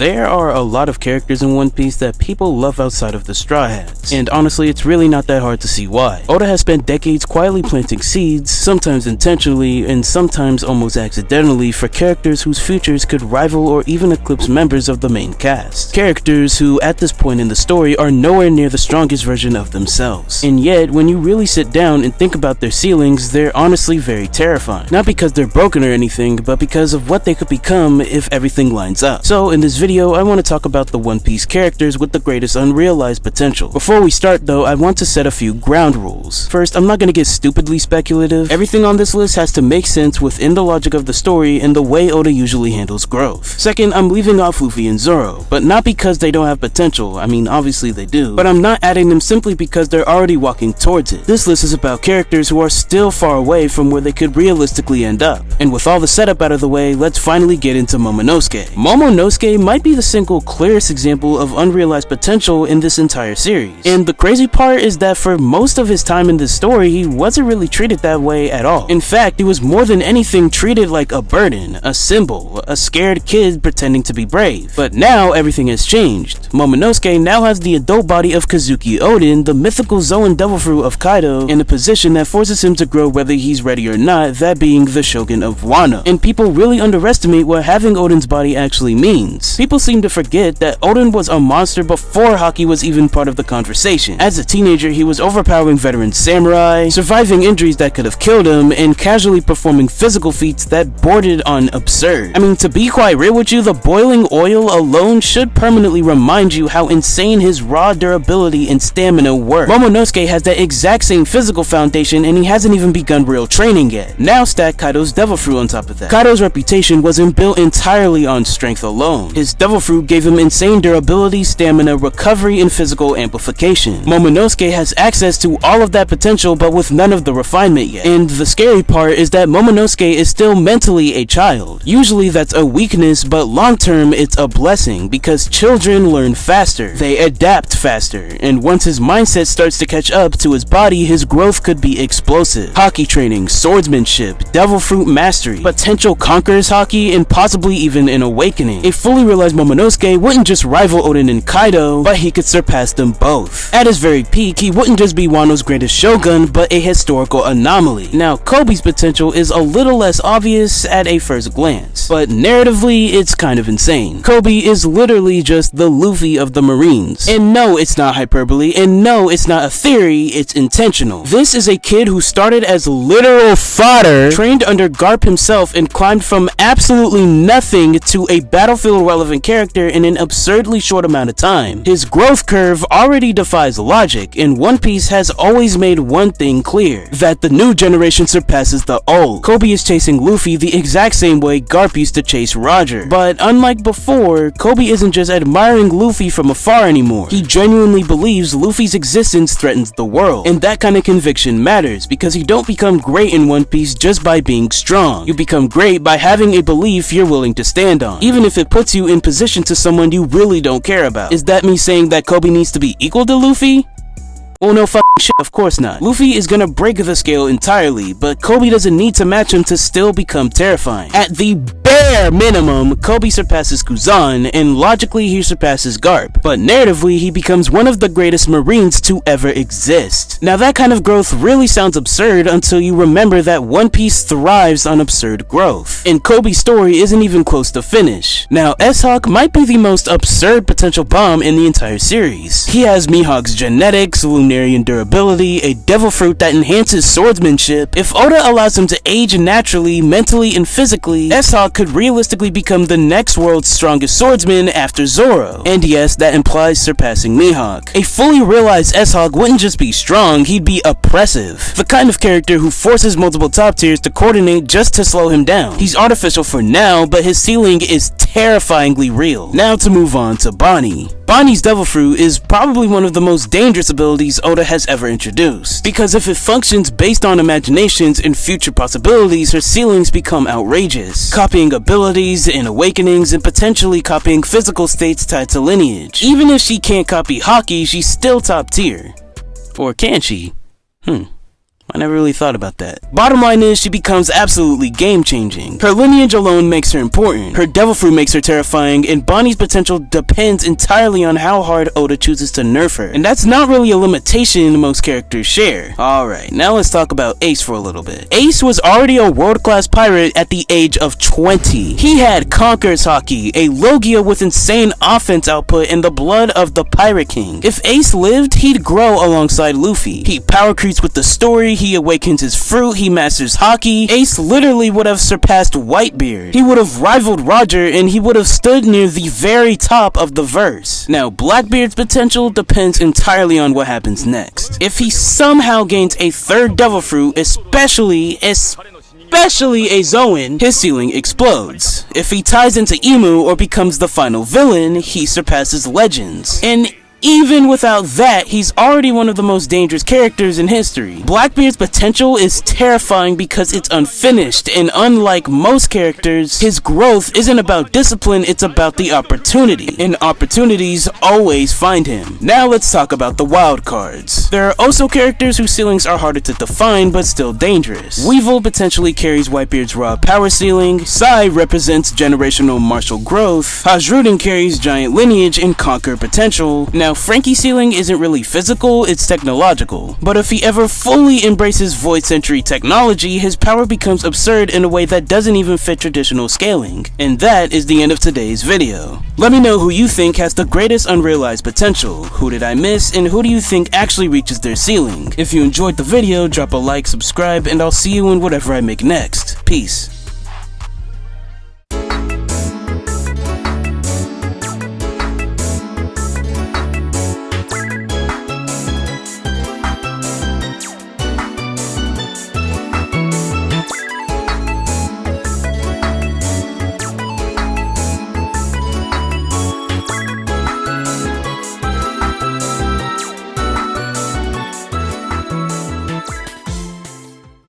There are a lot of characters in One Piece that people love outside of the Straw Hats, and honestly it's really not that hard to see why. Oda has spent decades quietly planting seeds, sometimes intentionally and sometimes almost accidentally, for characters whose futures could rival or even eclipse members of the main cast. Characters who at this point in the story are nowhere near the strongest version of themselves. And yet, when you really sit down and think about their ceilings, they're honestly very terrifying. Not because they're broken or anything, but because of what they could become if everything lines up. So in this video, I want to talk about the One Piece characters with the greatest unrealized potential. Before we start though, I want to set a few ground rules. First, I'm not going to get stupidly speculative. Everything on this list has to make sense within the logic of the story and the way Oda usually handles growth. Second, I'm leaving off Luffy and Zoro, but not because they don't have potential. I mean, obviously they do, but I'm not adding them simply because they're already walking towards it. This list is about characters who are still far away from where they could realistically end up. And with all the setup out of the way, let's finally get into Momonosuke. Momonosuke might be the single clearest example of unrealized potential in this entire series. And the crazy part is that for most of his time in this story, he wasn't really treated that way at all. In fact, he was more than anything treated like a burden, a symbol, a scared kid pretending to be brave. But now everything has changed. Momonosuke now has the adult body of Kazuki Oden, the mythical Zoan devil fruit of Kaido, in a position that forces him to grow whether he's ready or not, that being the Shogun of Wano. And people really underestimate what having Oden's body actually means. People seem to forget that Oden was a monster before Haki was even part of the conversation. As a teenager, he was overpowering veteran samurai, surviving injuries that could have killed him, and casually performing physical feats that bordered on absurd. I mean, to be quite real with you, the boiling oil alone should permanently remind you how insane his raw durability and stamina were. Momonosuke has that exact same physical foundation, and he hasn't even begun real training yet. Now stack Kaido's devil fruit on top of that. Kaido's reputation wasn't built entirely on strength alone. His devil fruit gave him insane durability, stamina, recovery, and physical amplification. Momonosuke has access to all of that potential, but with none of the refinement yet. And the scary part is that Momonosuke is still mentally a child. Usually that's a weakness, but long term it's a blessing, because children learn faster. They adapt faster, and once his mindset starts to catch up to his body, his growth could be explosive. Haki training, swordsmanship, devil fruit mastery, potential conquers Haki, and possibly even an awakening. A fully realized Momonosuke wouldn't just rival Oden and Kaido, but he could surpass them both. At his very peak, he wouldn't just be Wano's greatest shogun, but a historical anomaly. Now, Koby's potential is a little less obvious at a first glance, but narratively, it's kind of insane. Koby is literally just the Luffy of the Marines. And no, it's not hyperbole, and no, it's not a theory, it's intentional. This is a kid who started as literal fodder, trained under Garp himself, and climbed from absolutely nothing to a battlefield relevant character in an absurdly short amount of time. His growth curve already defies logic, and One Piece has always made one thing clear: that the new generation surpasses the old. Koby is chasing Luffy the exact same way Garp used to chase Roger. But unlike before, Koby isn't just admiring Luffy from afar anymore. He genuinely believes Luffy's existence threatens the world. And that kind of conviction matters, because you don't become great in One Piece just by being strong. You become great by having a belief you're willing to stand on, even if it puts you in position to someone you really don't care about. Is that me saying that Koby needs to be equal to Luffy? Well, no fucking shit, of course not. Luffy is gonna break the scale entirely, but Koby doesn't need to match him to still become terrifying. At the bare minimum, Koby surpasses Kuzan, and logically he surpasses Garp, but narratively he becomes one of the greatest Marines to ever exist. Now that kind of growth really sounds absurd until you remember that One Piece thrives on absurd growth, and Koby's story isn't even close to finish. Now S-Hawk might be the most absurd potential bomb in the entire series. He has Mihawk's genetics, Lunarian durability, a devil fruit that enhances swordsmanship. If Oda allows him to age naturally, mentally, and physically, S-Hawk could realistically become the next world's strongest swordsman after Zoro. And yes, that implies surpassing Mihawk. A fully realized S-Hawk wouldn't just be strong, he'd be oppressive. The kind of character who forces multiple top tiers to coordinate just to slow him down. He's artificial for now, but his ceiling is terrifyingly real. Now to move on to Bonney. Bonney's devil fruit is probably one of the most dangerous abilities Oda has ever introduced, because if it functions based on imaginations and future possibilities, her ceilings become outrageous, copying abilities and awakenings and potentially copying physical states tied to lineage. Even if she can't copy Haki, she's still top tier. Or can she? I never really thought about that. Bottom line is, she becomes absolutely game-changing. Her lineage alone makes her important. Her devil fruit makes her terrifying, and Bonney's potential depends entirely on how hard Oda chooses to nerf her. And that's not really a limitation most characters share. Alright, now let's talk about Ace for a little bit. Ace was already a world-class pirate at the age of 20. He had Conqueror's Haki, a Logia with insane offense output, and the blood of the Pirate King. If Ace lived, he'd grow alongside Luffy. He power creeps with the story, he awakens his fruit, he masters Haki. Ace literally would have surpassed Whitebeard. He would have rivaled Roger, and he would have stood near the very top of the verse. Now, Blackbeard's potential depends entirely on what happens next. If he somehow gains a third devil fruit, especially a Zoan, his ceiling explodes. If he ties into Emu or becomes the final villain, he surpasses Legends. And even without that, he's already one of the most dangerous characters in history. Blackbeard's potential is terrifying because it's unfinished, and unlike most characters, his growth isn't about discipline, it's about the opportunity. And opportunities always find him. Now let's talk about the wild cards. There are also characters whose ceilings are harder to define but still dangerous. Weevil potentially carries Whitebeard's raw power ceiling, Sai represents generational martial growth, Hajruden carries giant lineage and conquer potential. Now Frankie's ceiling isn't really physical, it's technological. But if he ever fully embraces Void Century technology, his power becomes absurd in a way that doesn't even fit traditional scaling. And that is the end of today's video. Let me know who you think has the greatest unrealized potential, who did I miss, and who do you think actually reaches their ceiling. If you enjoyed the video, drop a like, subscribe, and I'll see you in whatever I make next. Peace.